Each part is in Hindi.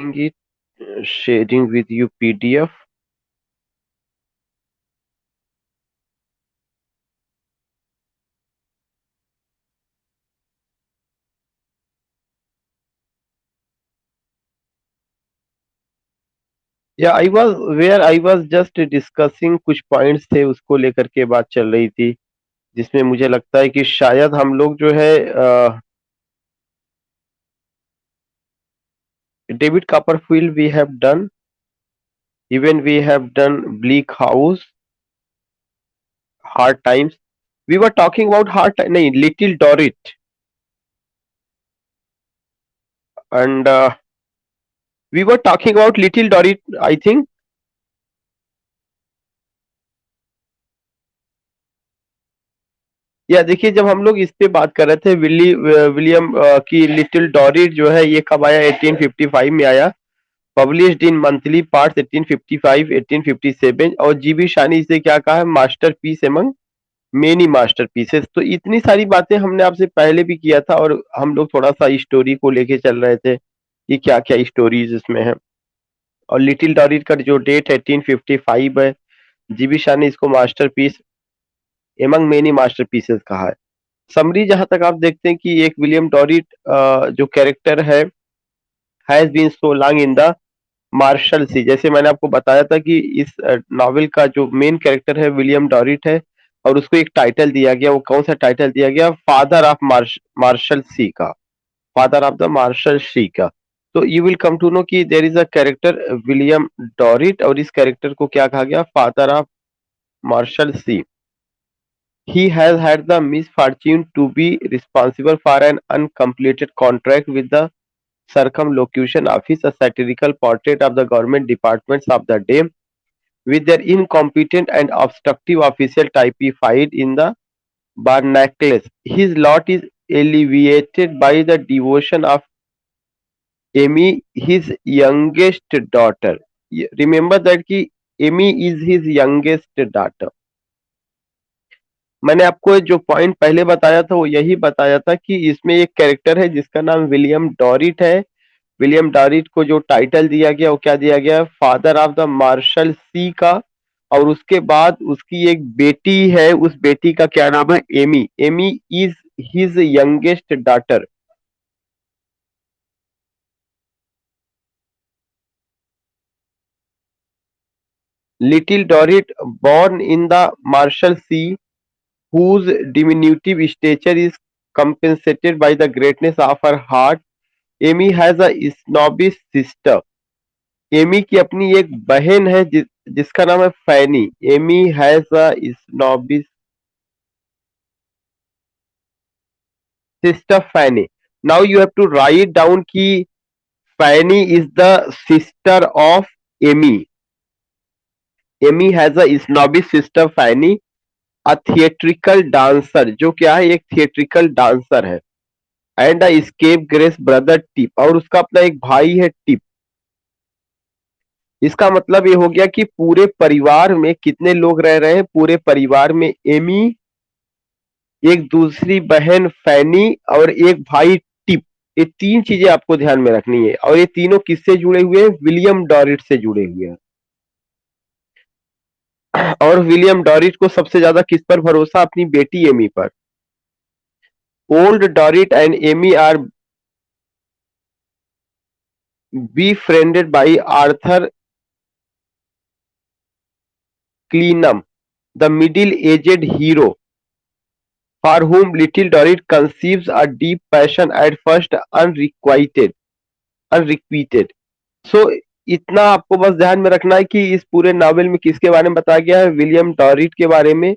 it, sharing with you PDF. या आई वाज जस्ट डिस्कसिंग कुछ पॉइंट्स थे उसको लेकर के बात चल रही थी जिसमें मुझे लगता है कि शायद हम लोग जो है David Copperfield we have done even we have done Bleak House Hard Times we were talking about Hard नहीं Little Dorrit and we were talking about Little Dorrit I think या देखिए जब हम लोग इस पे बात कर रहे थे विलियम की लिटिल डॉरिट जो है ये कब आया 1855 में आया पब्लिश्ड इन मंथली पार्ट्स 1855 1857 और जीबी शानी इसे क्या कहा है मास्टरपीस एमंग मेनी मास्टरपीसेस तो इतनी सारी बातें हमने आपसे पहले भी किया था और हम लोग थोड़ा सा स्टोरी को लेके चल रहे थे कि क्या क्या स्टोरीज इसमें है और लिटिल डॉरिट का जो डेट है 1855 है जीबी शाह ने इसको मास्टरपीस एमंग मेनी मास्टरपीसेस कहा है समरी जहां तक आप देखते हैं कि एक विलियम डॉरिट जो कैरेक्टर है has been so long in the Marshalsea जैसे मैंने आपको बताया था कि इस नॉवेल का जो मेन कैरेक्टर है विलियम डॉरिट है और उसको एक टाइटल दिया गया वो कौन सा टाइटल दिया गया फादर ऑफ मार्शल सी का father of the Marshalsea का तो you will come to know कि there is a character William Dorrit और इस कैरेक्टर को क्या कहा गया father of Marshalsea he has had the misfortune to be responsible for an uncompleted contract with the Circumlocution Office, a satirical portrait of the government departments of the day, with their incompetent and obstructive official typified in the barnacles. His lot is alleviated by the devotion of Amy, his youngest daughter. Remember that ki Amy is his youngest daughter. मैंने आपको जो पॉइंट पहले बताया था वो यही बताया था कि इसमें एक कैरेक्टर है जिसका नाम विलियम डॉरिट है विलियम डॉरिट को जो टाइटल दिया गया वो क्या दिया गया father of the Marshalsea का और उसके बाद उसकी एक बेटी है उस बेटी का क्या नाम है Amy Amy is his youngest daughter Little Dorrit born in the Marshall Sea whose diminutive stature is compensated by the greatness of her heart. Amy has a snobbish sister Amy की अपनी एक बहन है जिसका नाम है Fanny Amy has a snobbish sister Fanny now you have to write down की Fanny is the sister of Amy Amy has a snobbish sister Fanny a theatrical dancer जो क्या है एक थिएट्रिकल डांसर है and a scapegrace brother Tip और उसका अपना एक भाई है टिप इसका मतलब ये हो गया कि पूरे परिवार में कितने लोग रह रहे हैं पूरे परिवार में एमी एक दूसरी बहन फैनी और एक भाई टिप ये तीन चीजें आपको ध्यान में रखनी है और ये तीनों किससे जुड़े हुए हैं विलियम डॉरिट से जुड़े हुए हैं और विलियम डॉरिट को सबसे ज्यादा किस पर भरोसा अपनी बेटी एमी पर old Dorrit and Amy are befriended by Arthur Clennam, the middle-aged hero, for whom little Dorrit conceives a deep passion at first unrequited. So इतना आपको बस ध्यान में रखना है कि इस पूरे नॉवेल में किसके बारे में बताया गया है विलियम डॉरिट के बारे में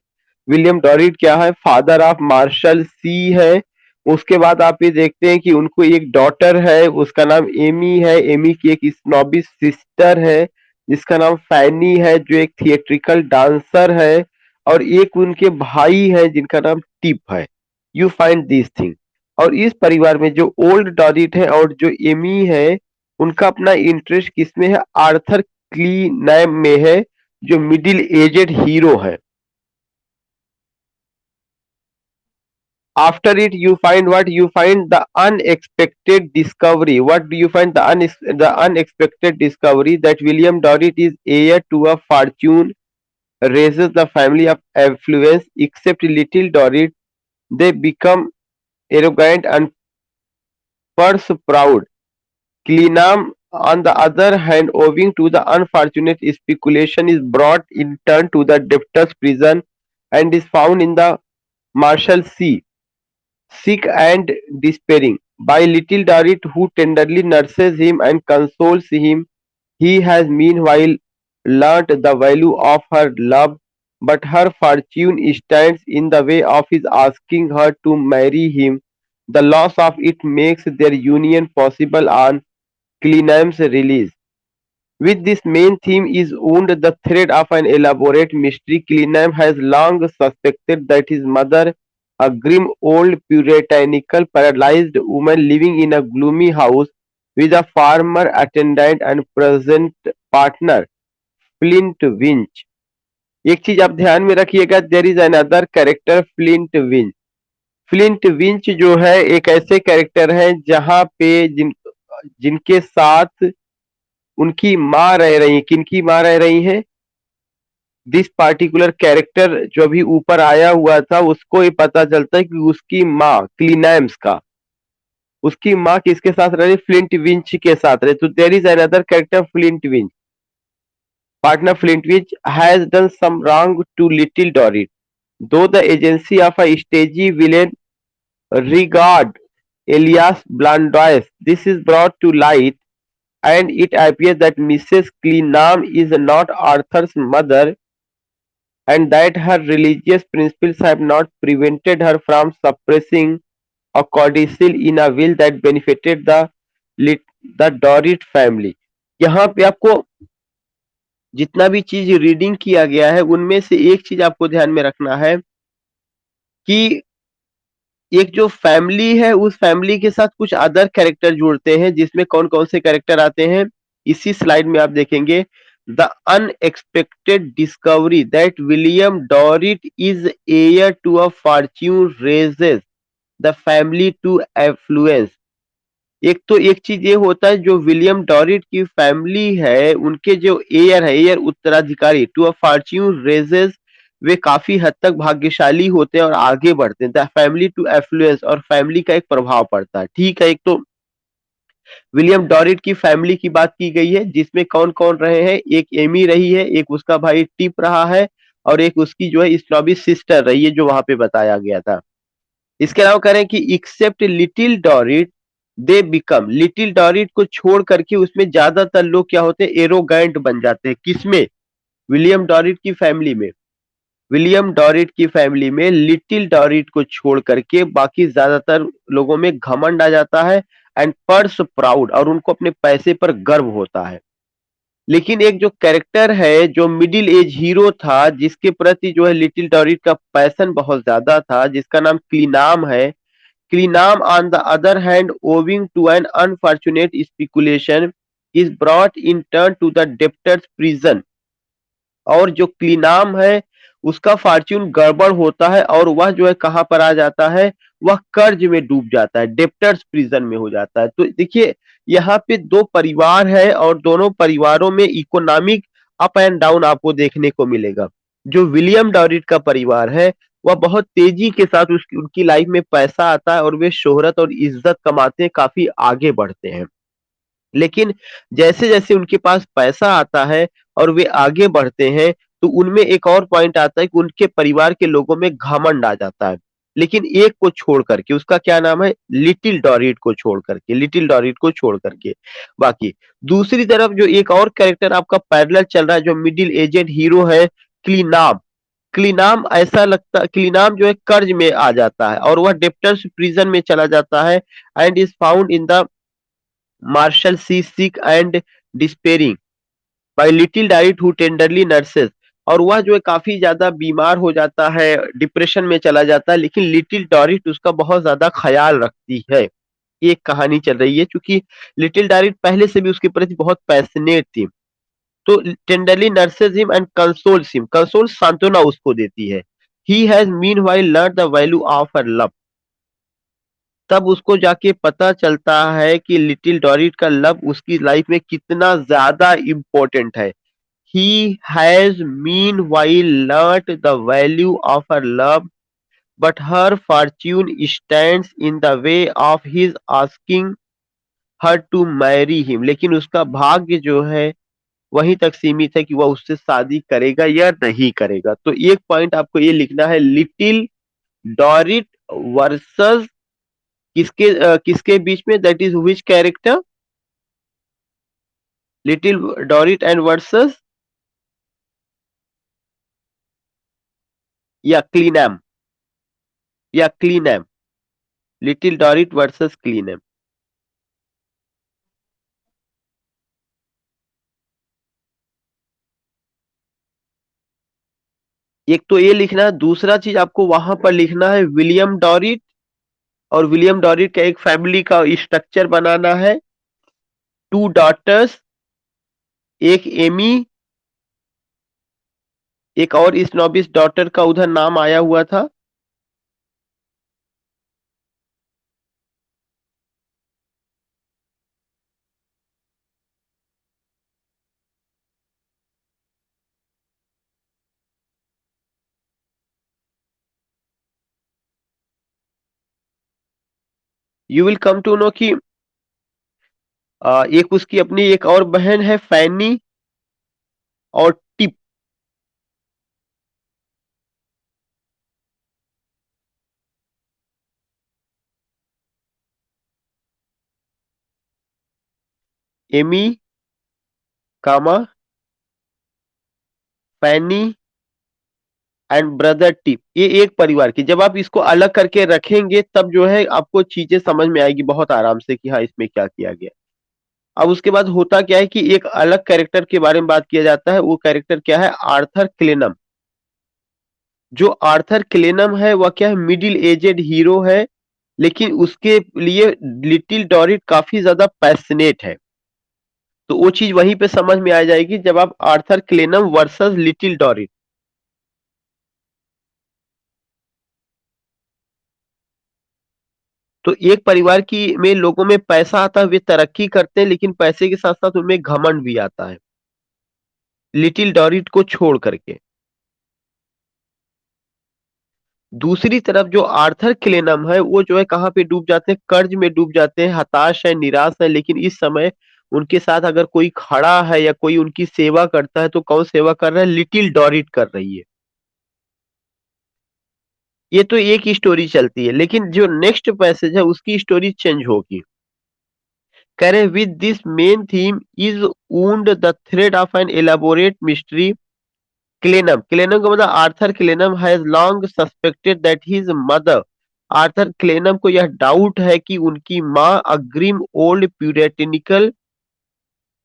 विलियम डॉरिट क्या है फादर ऑफ मार्शल सी है उसके बाद आप ये देखते हैं कि उनको एक डॉटर है उसका नाम एमी है एमी की एक स्नॉबिश सिस्टर है जिसका नाम फैनी है जो एक थिएट्रिकल डांसर है और एक उनके भाई है जिनका नाम टिप है यू फाइंड दिस थिंग और इस परिवार में जो ओल्ड डॉरिट है और जो एमी है उनका अपना इंटरेस्ट किसमें है आर्थर क्लीनैम में है जो मिडिल एजेड हीरो है After it, you find what? You find the unexpected discovery. What do you find? The unexpected discovery that William Dorrit is heir to a fortune, raises the family of affluence. Except little Dorrit, they become arrogant and purse proud. Clinam, on the other hand, owing to the unfortunate speculation, is brought in turn to the debtor's prison and is found in the Marshalsea, sick and despairing. By little Dorrit, who tenderly nurses him and consoles him, he has meanwhile learnt the value of her love, but her fortune stands in the way of his asking her to marry him. The loss of it makes their union possible on Clenam's release. With this main theme is wound the thread of an elaborate mystery. Clenam has long suspected that his mother, a grim old puritanical paralyzed woman living in a gloomy house with a farmer attendant and present partner, Flintwinch. एक चीज आप ध्यान में रखिएगा, there is another character Flintwinch. Flintwinch जो है एक ऐसे कैरेक्टर है जहां पे जिनके साथ उनकी माँ रह रही, किनकी माँ रह रही है? दिस पार्टिकुलर कैरेक्टर जो अभी ऊपर आया हुआ था उसको ये पता चलता है कि उसकी माँ क्लीनैम्स का, उसकी माँ किसके साथ रह रही? फ्लिंट विंच के साथ रहे. तो there is another character Flintwinch. Partner Flintwich has done some wrong to Little Dorrit. Though the agency of a stagey villain regard Elias Blandois, this is brought to light, and it appears that Mrs. Clenam is not Arthur's mother, and that her religious principles have not prevented her from suppressing a codicil in a will that benefited the Dorrit family. यहाँ पे आपको जितना भी चीज रीडिंग किया गया है उनमें से एक चीज आपको ध्यान में रखना है कि एक जो फैमिली है उस फैमिली के साथ कुछ अदर कैरेक्टर जुड़ते हैं, जिसमें कौन कौन से कैरेक्टर आते हैं इसी स्लाइड में आप देखेंगे. The unexpected discovery that William Dorrit is heir to a fortune raises the family to affluence. एक तो एक चीज ये होता है जो विलियम डॉरिट की फैमिली है उनके जो एयर है, एयर उत्तराधिकारी टू अ फॉर्च्यून रेजेस, वे काफी हद तक भाग्यशाली होते हैं और आगे बढ़ते हैं. द फैमिली टू एफ्लुएंस, और फैमिली का एक प्रभाव पड़ता है. ठीक है, एक तो विलियम डॉरिट की फैमिली की बात की गई है जिसमें कौन कौन रहे हैं. एक एमी रही है, एक उसका भाई टिप रहा है, और एक उसकी जो है स्नॉबी सिस्टर रही है जो वहां पे बताया गया था. इसके अलावा करें कि except Little Dorrit they become, Little Dorrit को छोड़ करके उसमें ज्यादातर लोग क्या होते हैं? एरोगेंट बन जाते हैं. किसमें? विलियम डॉरिट की फैमिली में. विलियम डॉरिट की फैमिली में लिटिल डॉरिट को छोड़ करके बाकी ज्यादातर लोगों में घमंड आ जाता है एंड पर्स प्राउड, और उनको अपने पैसे पर गर्व होता है. लेकिन एक जो कैरेक्टर है जो मिडिल एज हीरो था जिसके प्रति जो है लिटिल डॉरिट का पैशन बहुत ज्यादा था, जिसका नाम क्लीनाम है. Clenam, on the other hand, owing to an unfortunate speculation, is brought in turn to the debtor's prison. और जो क्लीनाम है उसका फॉर्च्यून गड़बड़ होता है और वह जो है कहां पर आ जाता है? वह कर्ज में डूब जाता है, डेप्टर्स प्रिजन में हो जाता है. तो देखिए यहाँ पे दो परिवार है और दोनों परिवारों में इकोनॉमिक अप एंड डाउन आपको देखने को मिलेगा. जो विलियम डॉरिट का परिवार है वह बहुत तेजी के साथ उनकी लाइफ में पैसा आता है और वे शोहरत और इज्जत कमाते हैं, काफी आगे बढ़ते हैं. लेकिन जैसे जैसे उनके पास पैसा आता है और वे आगे बढ़ते हैं तो उनमें एक और पॉइंट आता है कि उनके परिवार के लोगों में घमंड आ जाता है. लेकिन एक को छोड़ करके, उसका क्या नाम है? लिटिल डॉरिट को छोड़ करके, लिटिल डॉरिट को छोड़ करके बाकी. दूसरी तरफ जो एक और कैरेक्टर आपका पैरेलल चल रहा है जो मिडिल एजेड हीरो है, क्लीनाम. क्लीनाम ऐसा लगता, क्लीनाम जो है कर्ज में आ जाता है और वह डेप्टर्स प्रिजन में चला जाता है and is found in the Marshalsea sick and despairing by Little डाइट हु टेंडरली नर्सेस. और वह जो है काफी ज्यादा बीमार हो जाता है, डिप्रेशन में चला जाता है, लेकिन लिटिल डॉरिट उसका बहुत ज्यादा ख्याल रखती है. एक कहानी चल रही है क्योंकि लिटिल डॉरिट पहले से भी उसके प्रति बहुत पैशनेट थी. तो tenderly nurses him and consoles him, console सांत्वना उसको देती है. He has meanwhile learn the value of her love. तब उसको जाके पता चलता है कि लिटिल डॉरिट का लव उसकी लाइफ में कितना ज्यादा इम्पोर्टेंट है। He has meanwhile learnt the value of her love, but her fortune stands in the way of his asking her to marry him. लेकिन उसका भाग्य जो है वहीं तक सीमित है कि वह उससे शादी करेगा या नहीं करेगा। तो एक पॉइंट आपको ये लिखना है, लिटिल डॉरिट वर्सेस किसके बीच में, that is which character, Little Dorrit and versus या क्लीनम, या क्लीनम, लिटिल डॉरिट वर्सेस क्लीनम। एक तो ये लिखना है, दूसरा चीज आपको वहां पर लिखना है विलियम डॉरिट, और विलियम डॉरिट का एक फैमिली का स्ट्रक्चर बनाना है। टू डॉटर्स, एक एमी, एक और स्नोबिस डॉटर का उधर नाम आया हुआ था। You will come to know कि एक उसकी अपनी एक और बहन है फैनी और Tip. Amy, comma, Fanny and brother Tip, ये एक परिवार की। जब आप इसको अलग करके रखेंगे तब जो है आपको चीजें समझ में आएगी बहुत आराम से कि हाँ इसमें क्या किया गया। अब उसके बाद होता क्या है कि एक अलग कैरेक्टर के बारे में बात किया जाता है, वो कैरेक्टर क्या है, आर्थर क्लेनम। जो आर्थर क्लेनम है वह क्या है, मिडिल एजेड हीरो है, लेकिन उसके लिए लिटिल डॉरिट काफी ज्यादा पैशनेट है। तो वो चीज वहीं पे समझ में आ जाएगी जब आप आर्थर क्लेनम वर्सेस लिटिल डॉरिट। तो एक परिवार की में लोगों में पैसा आता है, वे तरक्की करते हैं, लेकिन पैसे के साथ साथ उनमें घमंड भी आता है, लिटिल डॉरिट को छोड़ करके। दूसरी तरफ जो आर्थर क्लेनम है वो जो है कहाँ पे डूब जाते हैं, कर्ज में डूब जाते हैं, हताश है, निराश है। लेकिन इस समय उनके साथ अगर कोई खड़ा है या कोई उनकी सेवा करता है, तो कौन सेवा कर रहा है, लिटिल डॉरिट कर रही है। ये तो एक ही स्टोरी चलती है, लेकिन जो नेक्स्ट पैसेज है उसकी स्टोरी चेंज होगी। कह रहे with this main theme is wound the thread of an elaborate mystery. Clennam, Clennam का मतलब Arthur Clennam has long suspected that his mother. Arthur Clennam को यह डाउट है कि उनकी माँ a grim old puritanical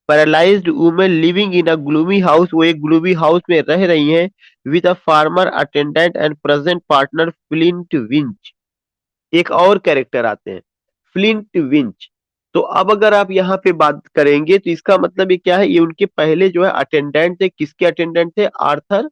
paralysed woman living in a gloomy house, वो एक ग्लूमी हाउस में रह रही हैं, with a former attendant and present partner Flintwinch. एक और कैरेक्टर आते हैं, फ्लिंट विंच। तो अब अगर आप यहाँ पे बात करेंगे तो इसका मतलब ये क्या है, ये उनके पहले जो है अटेंडेंट थे। किसके अटेंडेंट थे, आर्थर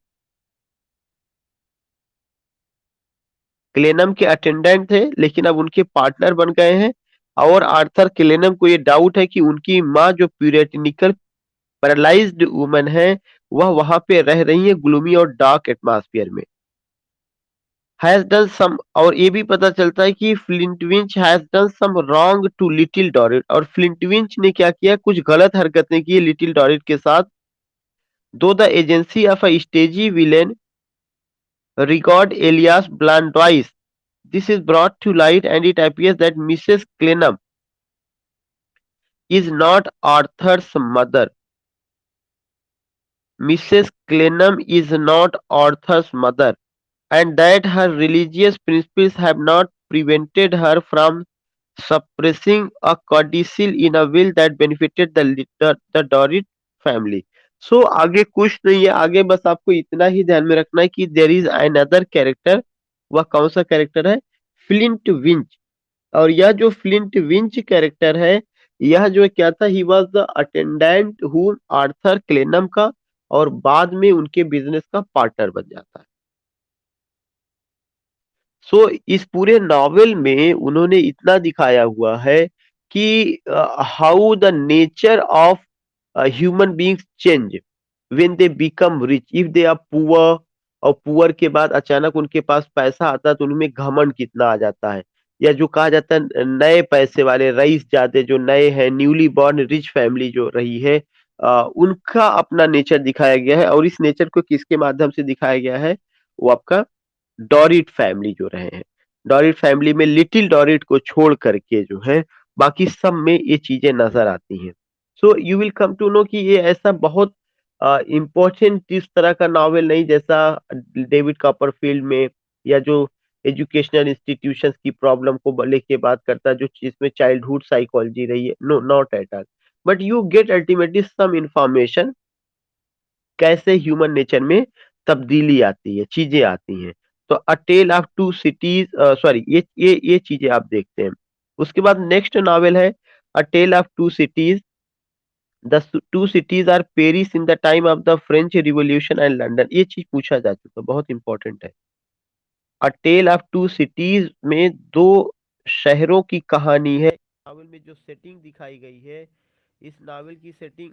क्लेनम के अटेंडेंट थे, लेकिन अब उनके पार्टनर बन गए हैं। और आर्थर क्लेनम को ये डाउट है कि उनकी माँ जो प्यूरिटनिकल पैरालाइज्ड वुमन है, वह वहां पे रह रही है ग्लूमी और डार्क एटमॉस्फेयर में। हैज डन सम, और ये भी पता चलता है कि Flintwinch has done some wrong to Little Dorrit, और फ्लिंटविंच ने क्या किया, कुछ गलत हरकतें की लिटिल डॉरिट के साथ। दो the agency of a stagey villain Rigaud alias Blandois, this is brought to light and it appears that Mrs. Clenham is not Arthur's mother. Mrs. Clenham is not Arthur's mother, and that her religious principles have not prevented her from suppressing a codicil in a will that benefited the Dorrit family. So आगे कुछ नहीं है, आगे बस आपको इतना ही ध्यान में रखना है कि देर इज अनदर कैरेक्टर। वह कौन सा कैरेक्टर है, फ्लिंट विंच। और यह जो फ्लिंट विंच कैरेक्टर है, यह जो क्या था, he was the attendant who Arthur Clennam का, और बाद में उनके बिजनेस का पार्टनर बन जाता है। सो इस पूरे नॉवेल में उन्होंने इतना दिखाया हुआ है कि how the nature of human beings change when they become rich, if they are poor, और पुअर के बाद अचानक उनके पास पैसा आता है तो उनमें घमंड कितना आ जाता है, या जो कहा जाता है नए पैसे वाले रईस जादे जो नए हैं, न्यूली बॉर्न रिच फैमिली जो रही है, उनका अपना नेचर दिखाया गया है। और इस नेचर को किसके माध्यम से दिखाया गया है? वो आपका डॉरिट फैमिली जो रहे हैं। डॉरिट फैमिली में लिटिल डॉरिट को छोड़ करके जो है बाकी सब में ये चीजें नजर आती हैं। So you will come to know कि ये ऐसा बहुत इम्पोर्टेंट इस तरह का नॉवेल नहीं जैसा डेविड कॉपरफील्ड में, या जो एजुकेशनल इंस्टीट्यूशंस की प्रॉब्लम को लेके बात करता है, जो जिसमें चाइल्डहुड साइकोलॉजी रही है, no not at all. But you get ultimately some information कैसे ह्यूमन नेचर में तब्दीली आती है, चीजें आती हैं। तो a tell of to cities, sorry, ये चीजें आप देखते हैं। उसके बाद नेक्स्ट नॉवेल है a tell of to cities. The two cities are Paris in the time of the French Revolution and London. ये चीज पूछा जा चुका, बहुत इंपॉर्टेंट है। A tell of to cities में दो शहरों की कहानी है। नॉवेल में जो सेटिंग दिखाई गई है, इस नॉवेल की setting.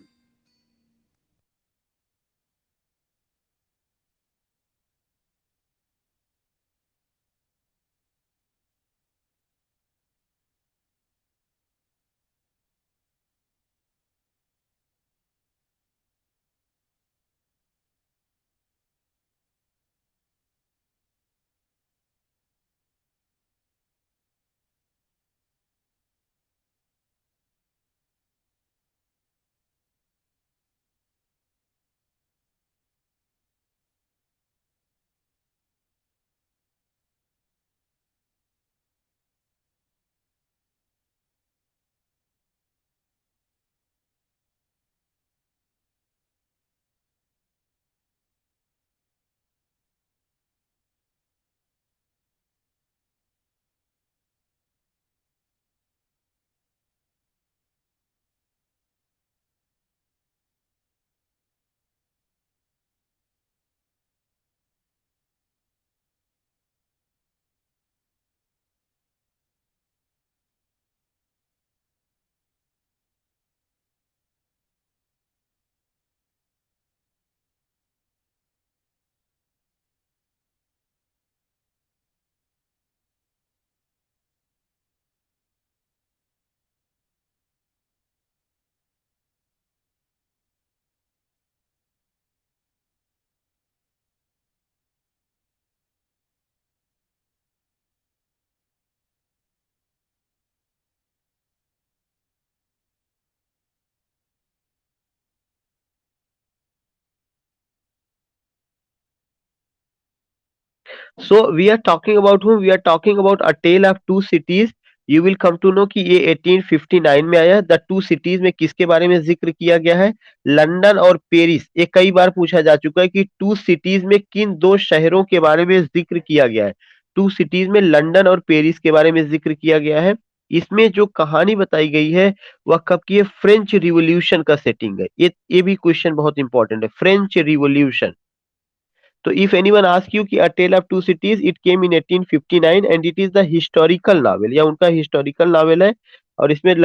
So we are talking about whom? We are talking about A Tale of Two Cities. You will come to know कि ये 1859 में आया। द टू सिटीज में किसके बारे में जिक्र किया गया है? लंदन और पेरिस। ये कई बार पूछा जा चुका है कि टू सिटीज में किन दो शहरों के बारे में जिक्र किया गया है। टू सिटीज में लंदन और पेरिस के बारे में जिक्र किया गया है। इसमें जो कहानी बताई गई है वह कब की है? फ्रेंच रिवॉल्यूशन का सेटिंग है। ये भी क्वेश्चन बहुत इंपॉर्टेंट है, फ्रेंच रिवॉल्यूशन। तो इफ एनीवन आस्क यू कि a tell of to cities it came in 1859 and it is the historical novel, या उनका हिस्टोरिकल नॉवेल है। और इसमें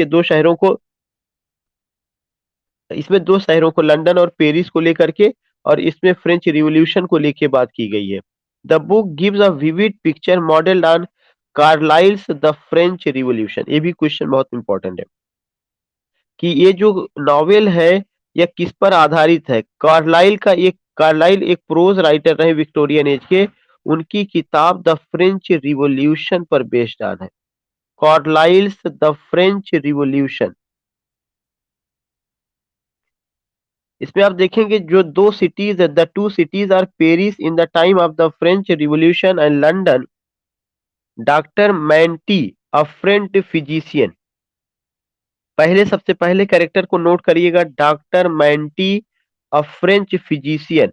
दो शहरों को लंदन और पेरिस को लेकर के, और इसमें फ्रेंच रिवॉल्यूशन को लेके बात की गई है। The book gives a vivid picture model on Carlyle's the French Revolution. ये भी क्वेश्चन बहुत इंपॉर्टेंट है कि ये जो नॉवेल है यह किस पर आधारित है। कार्लाइल एक प्रोज राइटर रहे विक्टोरियन एज के। उनकी किताब द फ्रेंच रिवॉल्यूशन पर बेस्ड ऑन है। Carlyle's the French Revolution. इसमें आप देखेंगे जो दो सिटीज है, the two cities are Paris in the time of the French Revolution and London. Doctor Manette, a French physician. पहले सबसे पहले कैरेक्टर को नोट करिएगा, doctor Manette, a French physician,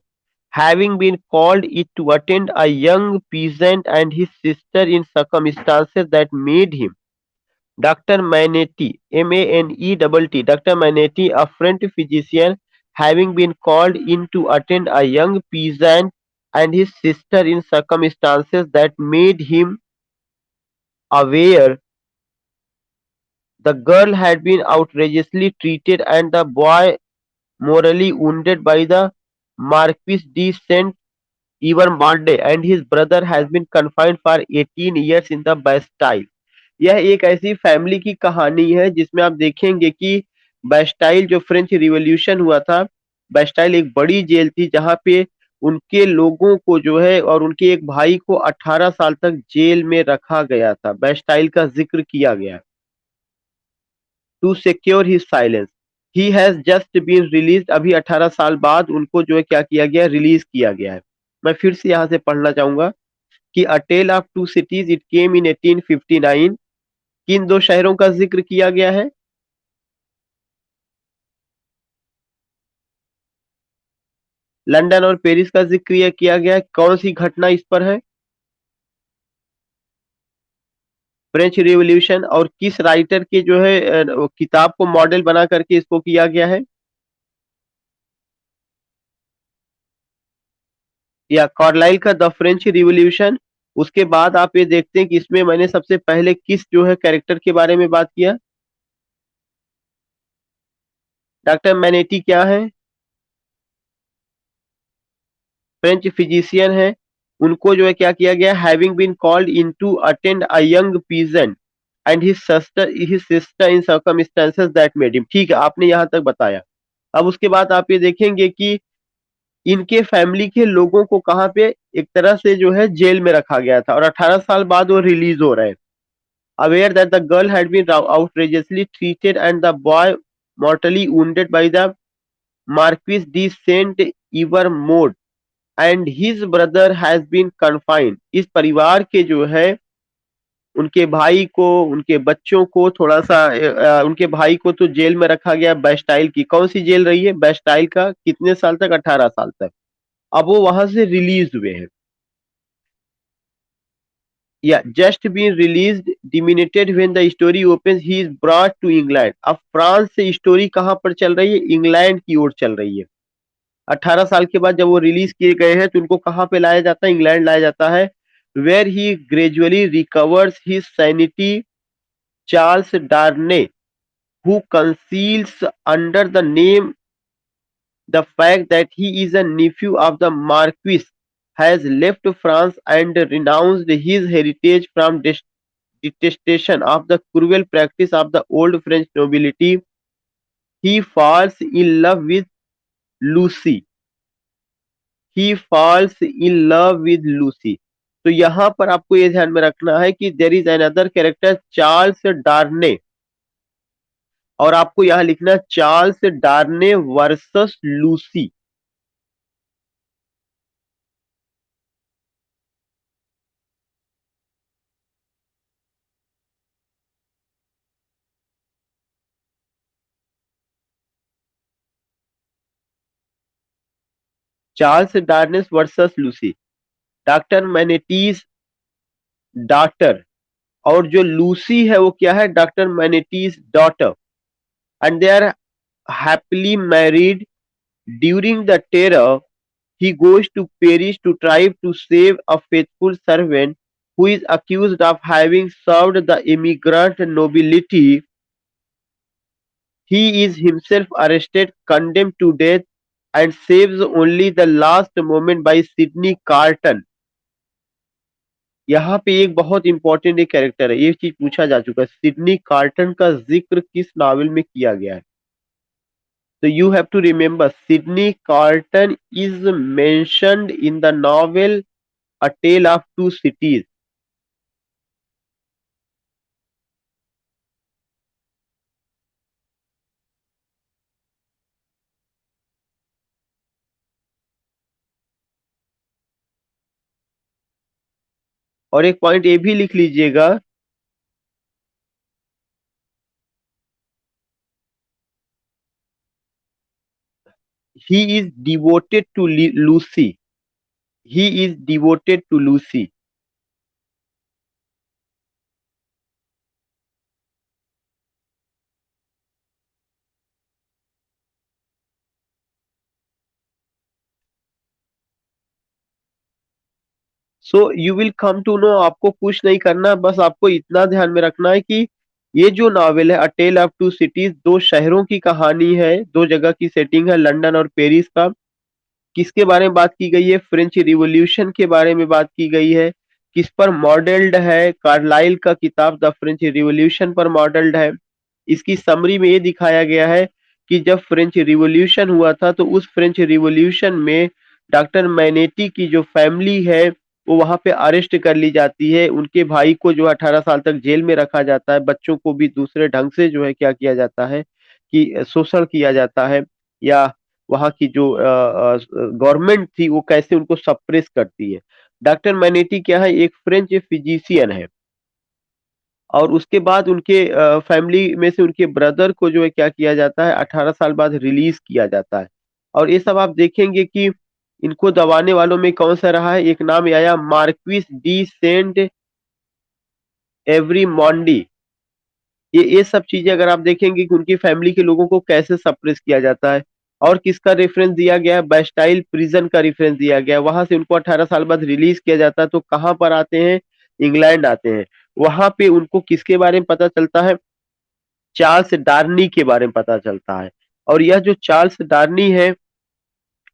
having been called it to attend a young peasant and his sister in circumstances that made him. Dr. Manetti, Manetti, Dr. Manetti, a French physician, having been called in to attend a young peasant. and his sister in circumstances that made him aware the girl had been outrageously treated and the boy morally wounded by the Marquis de Saint Ivermonde, and his brother has been confined for 18 years in the Bastille. यह एक ऐसी फैमिली की कहानी है जिसमें आप देखेंगे कि बैस्टाइल जो फ्रेंच रिवॉल्यूशन हुआ था, बैस्टाइल एक बड़ी जेल थी जहां पे उनके लोगों को जो है और उनके एक भाई को 18 साल तक जेल में रखा गया था। बैस्टाइल का जिक्र किया गया to secure his silence. He has just been release. अभी 18 साल बाद उनको जो है क्या किया गया, रिलीज किया गया है। मैं फिर से यहाँ से पढ़ना चाहूंगा कि a tell of to cities it came in 1859। किन दो शहरों का जिक्र किया गया है? लंदन और पेरिस का जिक्र किया गया है। कौन सी घटना इस पर है? French revolution. और किस राइटर के जो है किताब को मॉडल बना करके इसको किया गया है? या कार्लाइल का द फ्रेंच रिवॉल्यूशन। उसके बाद आप ये देखते हैं कि इसमें मैंने सबसे पहले किस जो है कैरेक्टर के बारे में बात किया? डॉक्टर मैनेटी क्या है? फ्रेंच फिजिशियन है। उनको जो है क्या किया गया, having been called in to attend a young peasant and his sister in circumstances that made him. ठीक है, आपने यहां तक बताया। अब उसके बाद आप ये देखेंगे कि इनके फैमिली के लोगों को कहां पे एक तरह से जो है जेल में रखा गया था और 18 साल बाद वो रिलीज हो रहे हैं। Aware that the girl had been outrageously treated and the boy mortally wounded by the Marquis de Saint Ivermode and his brother has been confined. इस परिवार के जो है उनके भाई को, उनके बच्चों को थोड़ा सा उनके भाई को तो जेल में रखा गया। बेस्टाइल की कौन सी जेल रही है? बेस्टाइल का कितने साल तक? 18 साल तक। अब वो वहां से रिलीज हुए हैं, या just been release demented when the story opens he is brought to England. अब फ्रांस से स्टोरी कहां पर चल रही है? इंग्लैंड की ओर चल रही है। 18 साल के बाद जब वो रिलीज किए गए हैं तो उनको कहां पे लाया जाता है? इंग्लैंड लाया जाता है। Where he gradually recovers his sanity. Charles Darnay who conceals under the name the fact that he is a nephew of the marquis has left France and renounced his heritage from detestation of the cruel practice of the old French nobility. He falls in love with Lucy। He falls in love with Lucy. तो यहां पर आपको ये ध्यान में रखना है कि there is another character Charles Darnay, और आपको यहां लिखना है Charles Darnay versus Lucie. Charles Darnay's versus Lucie. Doctor Manette's daughter, और जो लूसी है वो क्या है? Doctor Manette's daughter. And they are happily married. During the Terror he goes to Paris to try to save a faithful servant who is accused of having served the immigrant nobility. He is himself arrested, condemned to death, and saves only the last moment by Sidney Carton। यहाँ पे एक बहुत इंपॉर्टेंट एक कैरेक्टर है, ये चीज पूछा जा चुका है, सिडनी कार्टन का जिक्र किस नावल में किया गया है? तो you have to remember Sydney Carton is mentioned in the novel A tell of to Cities. और एक पॉइंट ये भी लिख लीजिएगा, he is devoted to Lucie. He is devoted to Lucie. So you will come to know, आपको कुछ नहीं करना, बस आपको इतना ध्यान में रखना है कि ये जो नॉवेल है a tell of two cities, दो शहरों की कहानी है, दो जगह की सेटिंग है, लंदन और पेरिस का। किसके बारे में बात की गई है? फ्रेंच रिवॉल्यूशन के बारे में बात की गई है। किस पर मॉडल्ड है? कार्लाइल का किताब द फ्रेंच रिवॉल्यूशन पर मॉडल्ड है। इसकी समरी में ये दिखाया गया है कि जब फ्रेंच रिवॉल्यूशन हुआ था तो उस फ्रेंच रिवॉल्यूशन में डॉक्टर मैनेटी की जो फैमिली है वो वहां पे अरेस्ट कर ली जाती है। उनके भाई को जो 18 साल तक जेल में रखा जाता है। बच्चों को भी दूसरे ढंग से जो है क्या किया जाता है कि शोषण किया जाता है, या वहाँ की जो गवर्नमेंट थी वो कैसे उनको सप्रेस करती है। डॉक्टर मैनेटी क्या है? एक फ्रेंच फिजिशियन है। और उसके बाद उनके फैमिली में से उनके ब्रदर को जो है क्या किया जाता है, 18 साल बाद रिलीज किया जाता है। और ये सब आप देखेंगे कि इनको दबाने वालों में कौन सा रहा है? एक नाम आया Marquis de Saint Evremonde. ये सब चीजें अगर आप देखेंगे कि उनकी फैमिली के लोगों को कैसे सप्रेस किया जाता है। और किसका रेफरेंस दिया गया है? बेस्टाइल प्रिजन का रेफरेंस दिया गया है। वहां से उनको 18 साल बाद रिलीज किया जाता है, तो कहाँ पर आते हैं? इंग्लैंड आते हैं। वहां पे उनको किसके बारे में पता चलता है? चार्ल्स डार्नी के बारे में पता चलता है। और यह जो चार्ल्स डार्नी है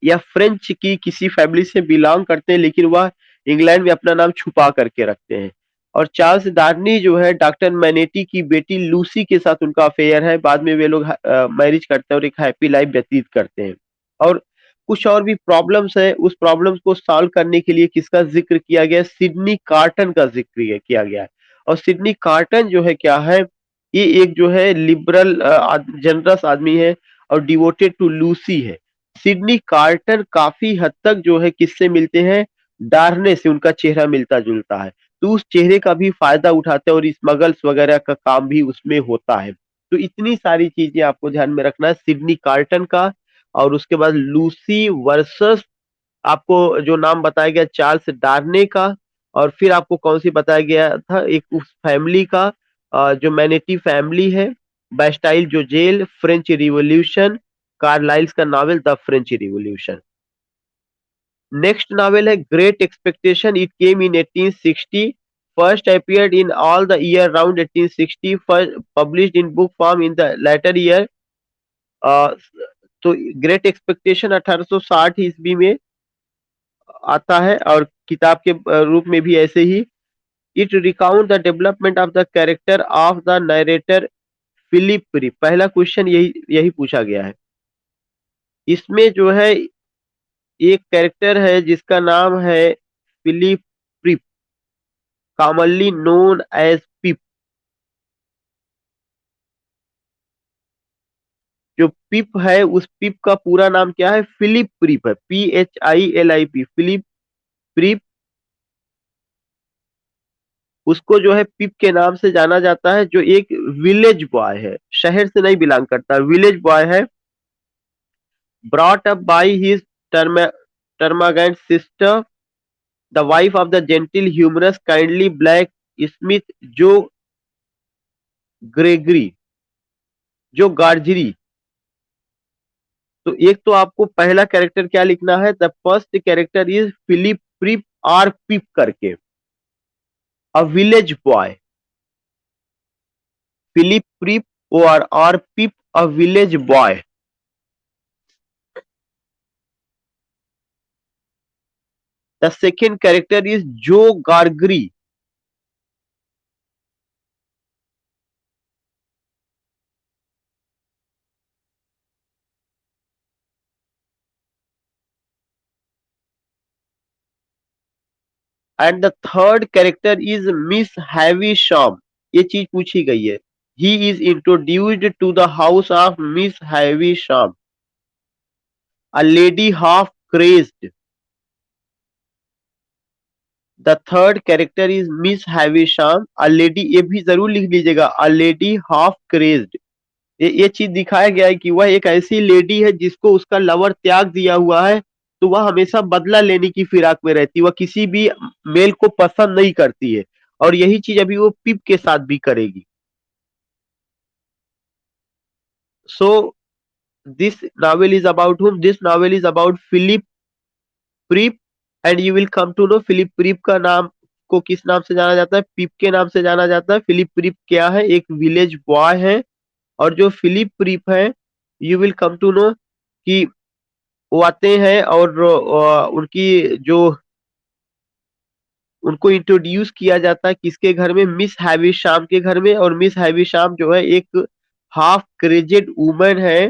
यह फ्रेंच की किसी फैमिली से बिलोंग करते हैं, लेकिन वह इंग्लैंड में अपना नाम छुपा करके रखते हैं। और चार्ल्स डार्नी जो है डॉक्टर मैनेटी की बेटी लूसी के साथ उनका अफेयर है। बाद में वे लोग मैरिज करते हैं और एक हैप्पी लाइफ व्यतीत करते हैं। और कुछ और भी प्रॉब्लम्स है, उस प्रॉब्लम्स को सॉल्व करने के लिए किसका जिक्र किया गया है? सिडनी कार्टन का जिक्र किया गया है। और सिडनी कार्टन जो है क्या है? ये एक जो है लिबरल जनरस आदमी है और डिवोटेड टू लूसी है। सिडनी कार्टर काफी हद तक जो है किससे मिलते हैं? डार्ने से उनका चेहरा मिलता जुलता है। तो उस चेहरे का भी फायदा उठाते हैं और स्मगल्स वगैरह का काम भी उसमें होता है। तो इतनी सारी चीजें आपको ध्यान में रखना है सिडनी कार्टन का। और उसके बाद लूसी वर्सेस, आपको जो नाम बताया गया चार्ल्स डार्ने का। और फिर आपको कौन सी बताया गया था? एक उस फैमिली का जो मैनेटी फैमिली है, बैस्टाइल जो जेल, फ्रेंच रिवॉल्यूशन, कार्लाइल्स का novel the French Revolution. Next novel है great expectation, it came in 1860, first appeared in all the year round 1860, first published in book form in the latter year। तो ग्रेट एक्सपेक्टेशन 1860 ईस्वी में आता है और किताब के रूप में भी ऐसे ही। It recount the development of the character of the narrator Philip Pirrip. पहला क्वेश्चन यही यही पूछा गया है। इसमें जो है एक कैरेक्टर है जिसका नाम है Philip Pirrip, commonly known as Pip. जो पिप है उस पिप का पूरा नाम क्या है? फिलिप प्रीप है, PHILIP, फिलिप प्रीप। उसको जो है पिप के नाम से जाना जाता है, जो एक विलेज बॉय है, शहर से नहीं बिलोंग करता, विलेज बॉय है। Brought up by his termagant sister, the wife of the gentle humorous kindly blacksmith, Joe Gargery, Joe Gargery. तो एक तो आपको पहला कैरेक्टर क्या लिखना है? The first character is Philip Pirrip or Pip करके, a village boy. Philip Pirrip और or Pip, a village boy. The second character is Joe Gargery, and the third character is Miss Havisham. ये चीज पूछी गई है। He is introduced to the house of Miss Havisham, a lady half crazed. The third character is Miss Havisham, a lady. ये भी जरूर लिख लीजिएगा, अ लेडी हाफ क्रेज्ड। ये चीज दिखाया गया है कि वह एक ऐसी लेडी है जिसको उसका लवर त्याग दिया हुआ है, तो वह हमेशा बदला लेने की फिराक में रहती है। वह किसी भी मेल को पसंद नहीं करती है। और यही चीज अभी वो पिप के साथ भी करेगी। So this novel is about whom? This novel is about Philip Pirrip and you will come to know Philip Pirrip का नाम को किस नाम से जाना जाता है, पिप के नाम से जाना जाता है। फिलिप क्रिप क्या है, एक विलेज बॉय है। और जो फिलिप क्रिप है, you will come to know कि वो आते हैं और उनकी जो उनको इंट्रोड्यूस किया जाता है किसके घर में, मिस हैवी शाम के घर में। और मिस हैवी शाम जो है एक हाफ क्रेजेड वुमन है,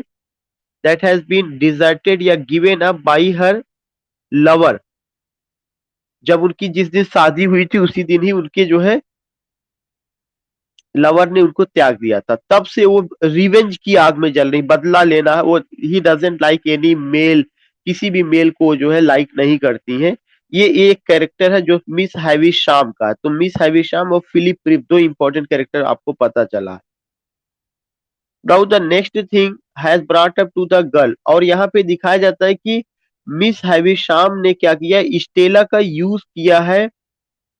दैट हैज बीन डिजर्टेड या given up by her lover. जब उनकी जिस दिन शादी हुई थी उसी दिन ही उनके जो है लवर ने उनको त्याग दिया था। तब से वो रिवेंज की आग में जल रही, बदला लेना है वो। He doesn't like any male, किसी भी मेल को जो है लाइक नहीं करती है। ये एक कैरेक्टर है जो मिस हैवी शाम का है। तो मिस हैवी शाम और फिलिप क्रिप दो इंपॉर्टेंट कैरेक्टर आपको पता चला। Now the next thing has brought up to the girl, और यहाँ पे दिखाया जाता है कि मिस हैवी शाम ने क्या किया, स्टेला का यूज किया है।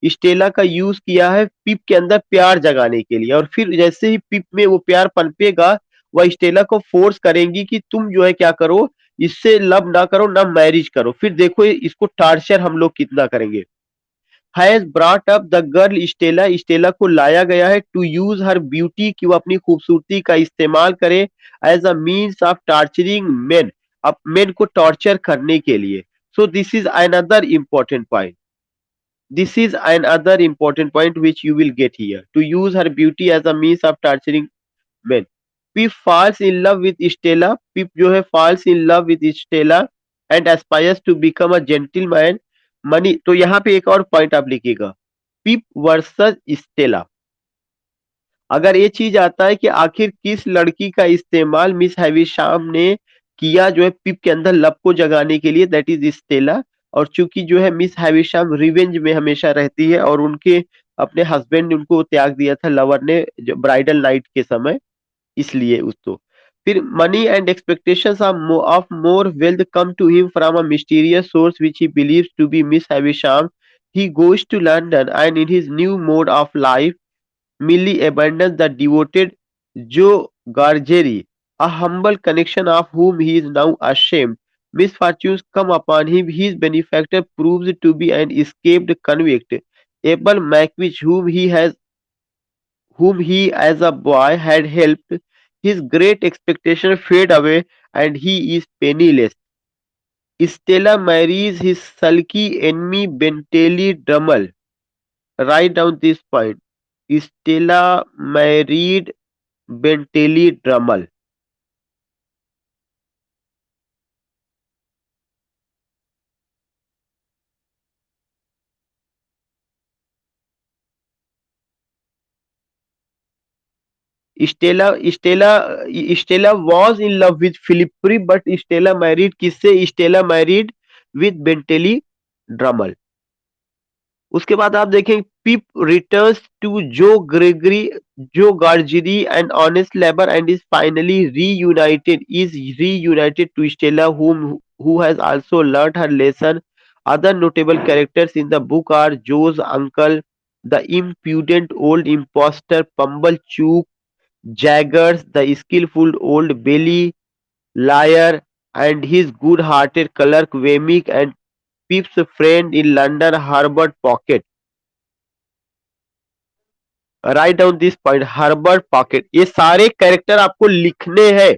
स्टेला का यूज किया है पिप के अंदर प्यार जगाने के लिए। और फिर जैसे ही पिप में वो प्यार पनपेगा, वह स्टेला को फोर्स करेंगी कि तुम जो है क्या करो, इससे लव ना करो ना मैरिज करो। फिर देखो इसको टार्चर हम लोग कितना करेंगे। Has brought up the girl Stella, Stella को लाया गया है टू यूज हर ब्यूटी, कि वो अपनी खूबसूरती का इस्तेमाल करे as a means of torturing men, अब मेन को टॉर्चर करने के लिए। So this is another important point, this is another important point which you will get here. To use her beauty as a means of torturing men. Pip falls in love with Stella. Pip जो है falls in love with Stella and aspires to become a gentleman. Money तो यहाँ पे एक और पॉइंट आप लिखिएगा, पिप वर्सेस स्टेला। अगर ये चीज आता है कि आखिर किस लड़की का इस्तेमाल मिस हैविशाम ने किया जो है पिप के अंदर लव को जगाने के लिए, दैट इज स्टेला। और चूंकि जो है मिस हैविशाम रिवेंज में हमेशा रहती है और उनके अपने हस्बैंड ने उनको त्याग दिया था लवर ने जो ब्राइडल नाइट के समय, इसलिए उसको। फिर money and expectations of more wealth come to him from a mysterious source which he believes to be Miss Havisham. He goes to London and in his new mode of life Millie abandons the devoted Joe Gargery, a humble connection of whom he is now ashamed. Misfortunes come upon him. His benefactor proves to be an escaped convict, Abel Mackwich, whom he as a boy had helped. His great expectations fade away, and he is penniless. Stella marries his sulky enemy Bentley Drummel. Write down this point. Stella married Bentley Drummel. Stella was in love with Philip Free, but Stella married किससे? Stella married with Bentley Drummel. उसके बाद आप देखें पिप returns to Joe Gargery and honest labour and is finally reunited to Stella, who has also learned her lesson. Other notable characters in the book are Joe's uncle, the impudent old impostor Pumblechook, Jaggers, the skillful old Billy, Liar, and his good-hearted clerk Wemmick, and Pip's friend in London Herbert Pocket. Write down this point, Herbert pocket. ये सारे कैरेक्टर आपको लिखने हैं।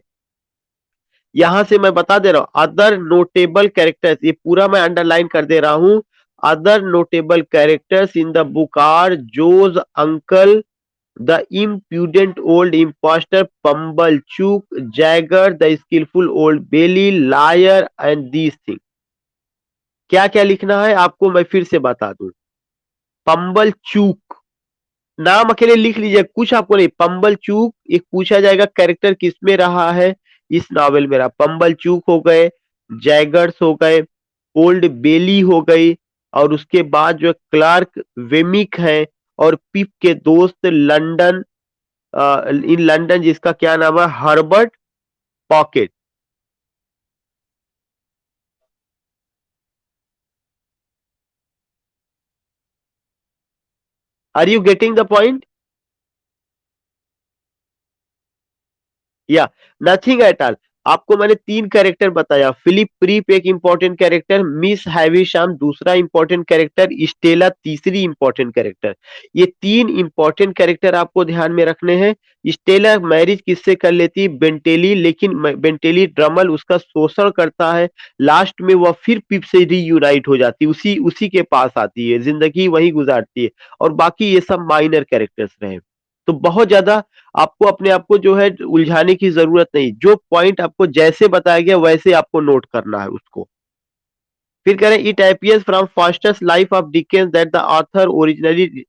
यहां से मैं बता दे रहा हूं अदर नोटेबल कैरेक्टर्स, ये पूरा मैं अंडरलाइन कर दे रहा हूं। Other notable characters in the book are Joe's uncle, the impudent old impostor Pumblechook, Jagger the skilful old Bailey, liar and these thing. क्या क्या लिखना है आपको मैं फिर से बता दूं। पंबल चूक नाम अकेले लिख लीजिए, कुछ आपको नहीं। पंबल चूक एक पूछा जाएगा कैरेक्टर किसमें रहा है, इस नॉवेल में रहा। पंबल चूक हो गए, जैगर्स हो गए, ओल्ड बेली हो गई, और उसके बाद जो क्लार्क वेमिक है, और पिप के दोस्त लंदन, इन लंदन जिसका क्या नाम है, Herbert Pocket. Are you getting the point? या नथिंग एट ऑल। आपको मैंने 3 कैरेक्टर बताया, फिलिप प्रीप एक इंपॉर्टेंट कैरेक्टर, मिस हैविशाम दूसरा इंपॉर्टेंट कैरेक्टर, स्टेला तीसरी इंपॉर्टेंट कैरेक्टर। ये 3 इंपॉर्टेंट कैरेक्टर आपको ध्यान में रखने हैं। स्टेला मैरिज किससे कर लेती है? बेंटेली, लेकिन बेंटेली ड्रमल उसका शोषण करता है। लास्ट में वह फिर पिप से रीयूनाइट हो जाती है, उसी उसी के पास आती है, जिंदगी वही गुजारती है। और बाकी ये सब माइनर कैरेक्टर्स रहे। तो बहुत ज्यादा आपको अपने आप को जो है उलझाने की जरूरत नहीं, जो पॉइंट आपको जैसे बताया गया वैसे आपको नोट करना है उसको। फिर कह रहे हैं it appears from fastest life of Dickens that the author originally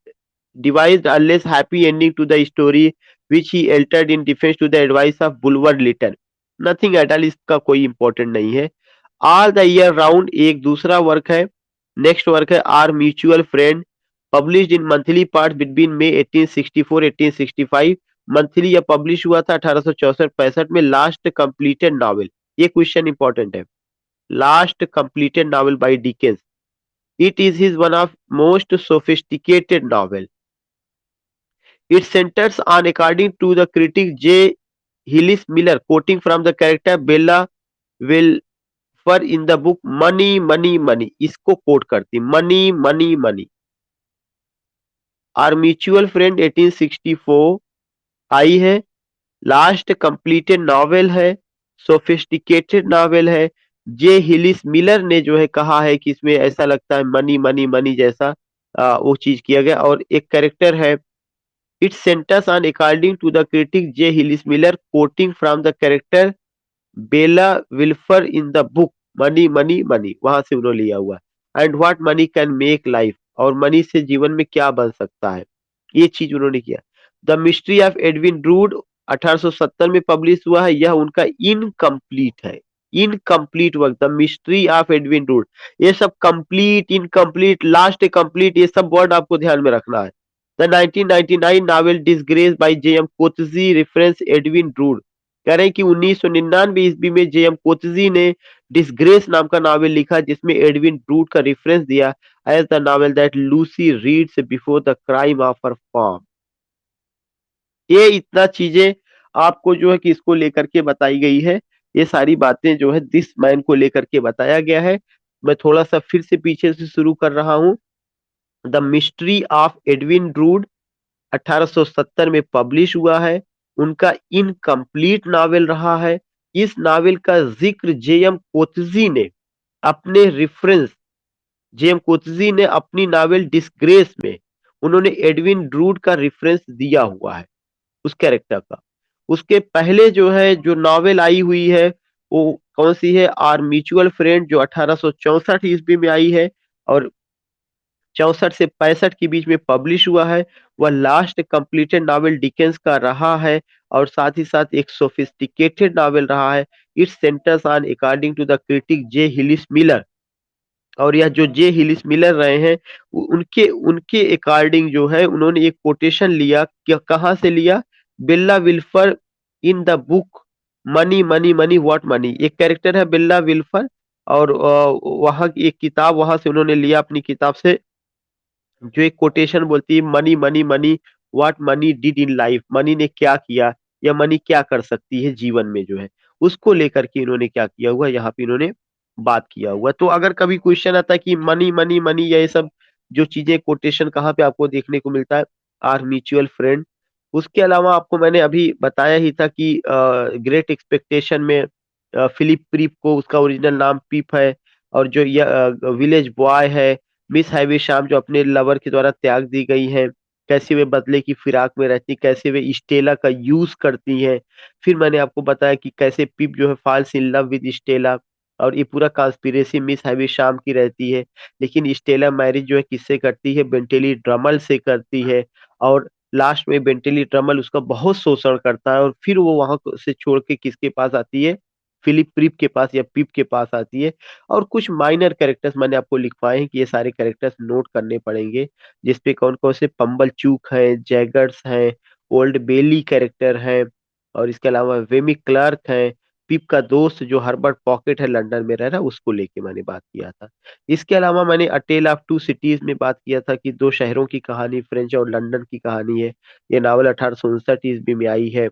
devised a less happy ending to the story which he altered in defense to the advice of Bulwer Lytton. Nothing at all, इसका कोई इंपॉर्टेंट नहीं है। ऑल द ईयर राउंड एक दूसरा वर्क है। नेक्स्ट वर्क है Our Mutual Friend, published in monthly part between May 1864 1865। Monthly या पब्लिश हुआ था 1864-65 में। लास्ट कंप्लीटेड नॉवेल, ये क्वेश्चन इंपॉर्टेंट है। Last completed novel by Dickens, it is his one of most sophisticated novel. It centers on, according to the critic J. Hillis Miller, quoting from the character Bella Wilfer in the book Money, Money, Money. इसको कोट करती money money money. Our Mutual Friend 1864 आई है। लास्ट कंप्लीटेड नॉवेल है, सोफिस्टिकेटेड नॉवेल है। जे हिलिस मिलर ने जो है कहा है कि इसमें ऐसा लगता है मनी मनी मनी जैसा वो चीज किया गया। और एक कैरेक्टर है, its centers on, according to the critic J. Hillis Miller, quoting from the character Bella Wilfer in the book Money, Money, Money, वहां से उन्होंने लिया हुआ है। And what money can make life, और मनी से जीवन में क्या बन सकता है, ये चीज उन्होंने किया। The mystery of Edwin Drood 1870 में पब्लिश हुआ है, यह उनका इनकम्प्लीट है। Incomplete work the mystery of Edwin Drood. ये सब कंप्लीट, इनकम्प्लीट, लास्ट कंप्लीट, ये सब वर्ड आपको ध्यान में रखना है। The 1999 novel disgrace by J M Coetzee reference Edwin Drood. कह रहे हैं कि 1999 ईस्वी में जेएम कोत्जी ने डिसग्रेस नाम का नॉवेल लिखा जिसमें एडविन ड्रूड का रेफरेंस दिया as the novel that Lucy reads before the crime of her form. ये इतना चीजें आपको जो है कि इसको लेकर के बताई गई है। ये सारी बातें जो है दिस मैन को लेकर के बताया गया है। मैं थोड़ा सा फिर से पीछे से शुरू कर रहा हूँ। The mystery of Edwin Drood 1870 में पब्लिश हुआ है। उनका इनकम्प्लीट नावल रहा है। इस नावल का जिक्र जेएम कोत्जी ने अपने रेफरेंस, जेएम कोत्जी ने अपनी नावल डिसग्रेस में उन्होंने एडविन ड्रूड का रेफरेंस दिया हुआ है, उस कैरेक्टर का। उसके पहले जो है जो नॉवेल आई हुई है वो कौन सी है? आर म्यूचुअल फ्रेंड, जो 1864 ईस्वी में आई है और 64 से 65 के बीच में पब्लिश हुआ है। वह लास्ट कंप्लीटेड नॉवेल डिकेंस का रहा है और साथ ही साथ एक सोफिस्टिकेटेड नॉवेल रहा है। It centres on, according to the critic J Hillis Miller. और यह जो जे हिलिस मिलर रहे हैं उनके उनके अकॉर्डिंग जो है उन्होंने एक कोटेशन लिया, कहाँ से लिया? Bella Wilfer in the book money money money what money. एक कैरेक्टर है बिल्ला विल्फर, और वहाँ की एक किताब, वहां से उन्होंने लिया अपनी किताब से, जो एक कोटेशन बोलती है money money money what money did in life. Money ने क्या किया या मनी क्या कर सकती है जीवन में जो है, उसको लेकर के इन्होंने क्या किया हुआ है, यहाँ पे इन्होंने बात किया हुआ है। तो अगर कभी क्वेश्चन आता है कि मनी मनी मनी या ये सब जो चीजें कोटेशन कहाँ पे आपको देखने को मिलता है? Our Mutual Friend. उसके अलावा आपको मैंने अभी बताया ही था कि ग्रेट एक्सपेक्टेशन में फिलिप प्रीप को, उसका ओरिजिनल नाम पीप है, और जो विलेज बॉय है मिस हैवी शाम जो अपने लवर के द्वारा त्याग दी गई हैं, कैसे वे बदले की फिराक में रहती, कैसे वे स्टेला का यूज करती हैं। फिर मैंने आपको बताया कि कैसे पिप जो है falls in love with Stella, और ये पूरा कॉन्स्पिरेसी मिस हैवी शाम की रहती है। लेकिन स्टेला मैरिज जो है किससे करती है? बेंटेली ड्रमल से करती है। और लास्ट में बेंटेली ड्रमल उसका बहुत शोषण करता है और फिर वो वहां से छोड़ के किसके पास आती है? फिलिप प्रीप के पास या पिप के पास आती है। और कुछ माइनर कैरेक्टर्स मैंने आपको लिखवाए हैं कि ये सारे कैरेक्टर्स नोट करने पड़ेंगे, जिसपे कौन कौन से पंबल चूक है, जैगर्स हैं, ओल्ड बेली कैरेक्टर है, और इसके अलावा वेमी क्लार्क है, पिप का दोस्त जो हर्बर्ट पॉकेट है लंदन में रह रहा है, उसको लेके मैंने बात किया था। इसके अलावा मैंने अ टेल ऑफ टू सिटीज में बात किया था कि दो शहरों की कहानी, फ्रेंच और लंदन की कहानी है। ये नावल 1859 ईस्वी में आई है।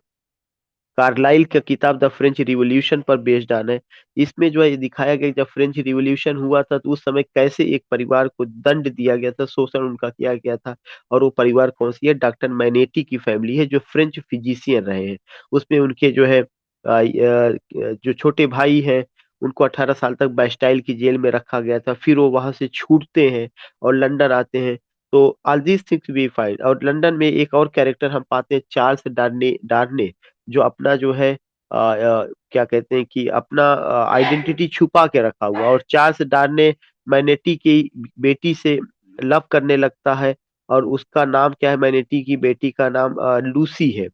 कार्लाइल का किताब द फ्रेंच रिवॉल्यूशन पर बेस्ड ऑन है। इसमें जो है ये दिखाया गया कि जब फ्रेंच रिवॉल्यूशन हुआ था तो उस समय कैसे एक परिवार को दंड दिया गया था, शोषण उनका किया गया था। और वो परिवार कौन सी है? डॉक्टर मैनेटी की फैमिली है जो फ्रेंच फिजिशियन रहे हैं। उसमें उनके जो है जो छोटे भाई हैं उनको 18 साल तक बैस्टाइल की जेल में रखा गया था। फिर वो वहां से छूटते हैं और लंदन आते हैं। तो all these things we find. और लंदन में एक और कैरेक्टर हम पाते हैं, चार्ल्स डार्ने, जो अपना जो है क्या कहते हैं कि अपना आइडेंटिटी छुपा के रखा हुआ। और चार्ल्स डार्ने मैनेटी की बेटी से लव करने लगता है। और उसका नाम क्या है? मैनेटी की बेटी का नाम लूसी है।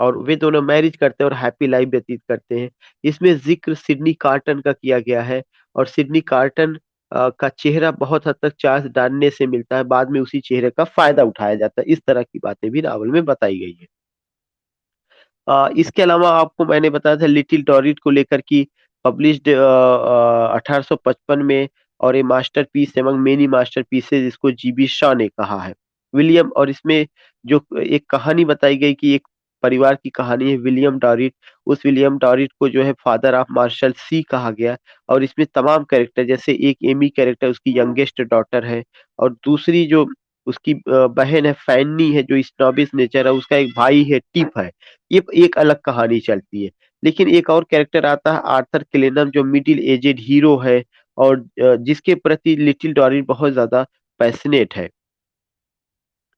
और वे दोनों मैरिज करते हैं और हैप्पी लाइफ व्यतीत करते हैं। इसमें जिक्र सिडनी कार्टन का किया गया है। और सिडनी कार्टन का चेहरा बहुत हद तक चार्ल्स डार्ने से मिलता है। बाद में उसी चेहरे का फायदा उठाया जाता है। इस तरह की बातें भी नावल में बताई गई है। इसके अलावा आपको मैंने बताया था लिटिल डॉरिट को लेकर कि पब्लिश्ड 1855 में। और ये मास्टरपीस एमंग मेनी मास्टरपीसेस इसको जीबी शॉ ने कहा है। विलियम, और इसमें जो एक कहानी बताई गई कि एक परिवार की कहानी है विलियम डॉरिट। उस विलियम डॉरिट को जो है फादर ऑफ मार्शल सी कहा गया। और इसमें तमाम कैरेक्टर, जैसे एक एमी कैरेक्टर उसकी यंगेस्ट डॉटर है। और दूसरी जो उसकी बहन है फैनी है जो स्नॉबिश नेचर है, उसका एक भाई है टिप है। ये एक अलग कहानी चलती है। लेकिन एक और कैरेक्टर आता है आर्थर क्लेनम जो मिडिल एजेड हीरो है। और जिसके प्रति लिटिल डॉरी बहुत ज्यादा पैशनेट है।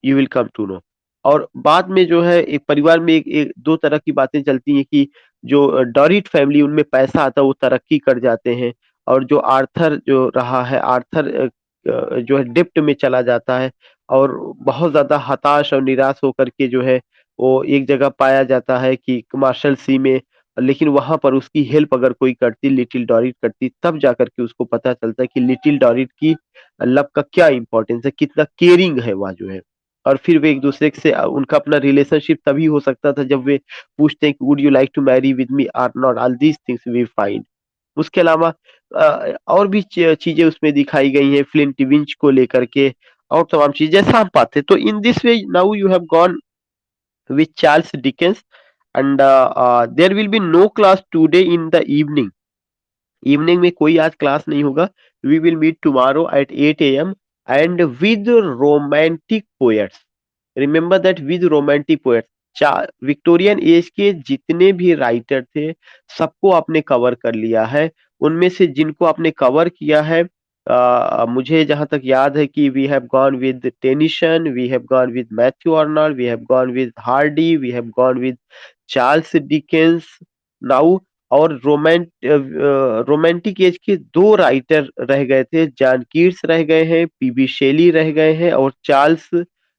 You will come to know. और बाद में जो है एक परिवार में एक दो तरह की बातें चलती हैं कि जो डॉरिट फैमिली उनमें पैसा आता है वो तरक्की कर जाते हैं। और जो आर्थर जो रहा है, आर्थर जो है डिप्ट में चला जाता है। और बहुत ज्यादा हताश और निराश होकर के जो है वो एक जगह पाया जाता है कि मार्शल सी में। लेकिन वहां पर उसकी हेल्प अगर कोई करती, लिटिल डॉरिट करती, तब जाकर के उसको पता चलता है कि लिटिल डॉरिट की लव का क्या इंपॉर्टेंस है, कितना केयरिंग है वह जो है। और फिर वे एक दूसरे से उनका अपना रिलेशनशिप तभी हो सकता था जब वे पूछते हैं कि would you like to marry with me or not. All these things we find. उसके अलावा और भी चीजें उसमें दिखाई गई हैं फ्लिंट विंच को लेकर के। और तमाम चीजें जैसा हम पाते हैं। तो in this way now you have gone with Charles Dickens. And there will be no class today in the evening. Evening में कोई आज क्लास नहीं होगा। We will meet tomorrow at 8 AM and with romantic poets. Remember that, with romantic poets. चार विक्टोरियन एज के जितने भी राइटर थे सबको आपने कवर कर लिया है। उनमें से जिनको आपने कवर किया है, मुझे जहां तक याद है कि we have gone with Tennyson, we have gone with Matthew Arnold, we have gone with Hardy, we have gone with Charles Dickens now. और रोमांटिक एज के दो राइटर रह गए थे, जॉन कीट्स रह गए हैं, पीबी शेली रह गए हैं, और चार्ल्स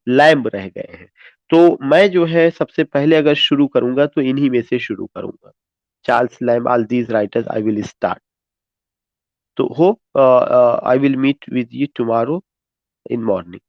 लैम्ब रह गए हैं। तो मैं जो है सबसे पहले अगर शुरू करूंगा तो इन्हीं में से शुरू करूंगा। Charles Lamb, all these writers I will start. तो hope I will meet with you tomorrow in morning.